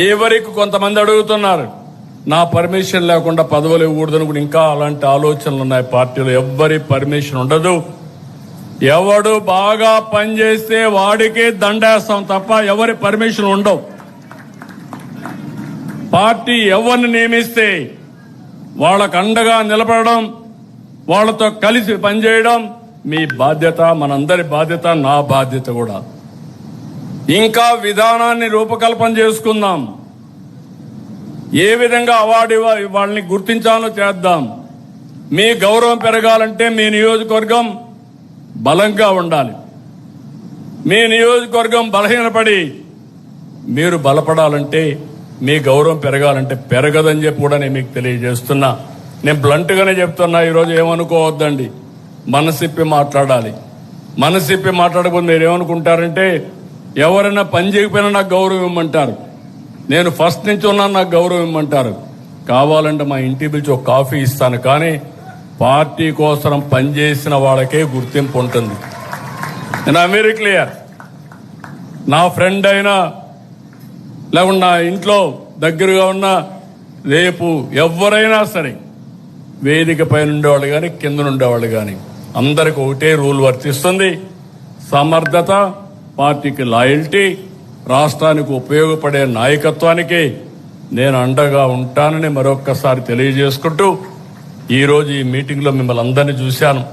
ఎవరికి కొంతమంది అడుగుతున్నారు నా పర్మిషన్ లేకుండా పదవులు ఇవ్వకూడదని కూడా ఇంకా అలాంటి ఆలోచనలు ఉన్నాయి పార్టీలో. ఎవ్వరి పర్మిషన్ ఉండదు. ఎవడు బాగా పనిచేస్తే వాడికి దండేస్తాం తప్ప ఎవరి పర్మిషన్ ఉండవు. పార్టీ ఎవరిని నియమిస్తే వాళ్ళకు అండగా నిలబడడం, వాళ్ళతో కలిసి పనిచేయడం మీ బాధ్యత, మనందరి బాధ్యత, నా బాధ్యత కూడా. ఇంకా విధానాన్ని రూపకల్పన చేసుకుందాం. ఏ విధంగా అవార్డు వాళ్ళని గుర్తించాలో చేద్దాం. మీ గౌరవం పెరగాలంటే మీ నియోజకవర్గం బలంగా ఉండాలి. మీ నియోజకవర్గం బలహీనపడి మీరు బలపడాలంటే, మీ గౌరవం పెరగాలంటే పెరగదని చెప్పి కూడా నేను మీకు తెలియజేస్తున్నా. నేను బ్లంట్గానే చెప్తున్నా. ఈరోజు ఏమనుకోవద్దండి, మనసిప్పి మాట్లాడాలి. మనసిప్పి మాట్లాడకపోతే మీరు ఏమనుకుంటారంటే ఎవరైనా పని చేయకపోయినా నాకు గౌరవం ఇవ్వమంటారు, నేను ఫస్ట్ నుంచి ఉన్నాను నాకు గౌరవం ఇవ్వమంటారు. కావాలంటే మా ఇంటి పిలిచి ఒక కాఫీ ఇస్తాను, కానీ పార్టీ కోసం పనిచేసిన వాళ్ళకే గుర్తింపు ఉంటుంది. నేను వెరీ క్లియర్. నా ఫ్రెండ్ అయినా లేకుండా నా ఇంట్లో దగ్గరగా ఉన్న రేపు ఎవరైనా సరే వేదిక పైన ఉండేవాళ్ళు కానీ కింద ఉండేవాళ్ళు కానీ అందరికి ఒకటే రూల్ వర్తిస్తుంది. సమర్థత, పార్టీకి లాయల్టీ, రాష్ట్రానికి ఉపయోగపడే నాయకత్వానికి నేను అండగా ఉంటానని మరొక్కసారి తెలియజేసుకుంటూ ఈరోజు ఈ మీటింగ్లో మిమ్మల్ని అందరినీ చూశాను.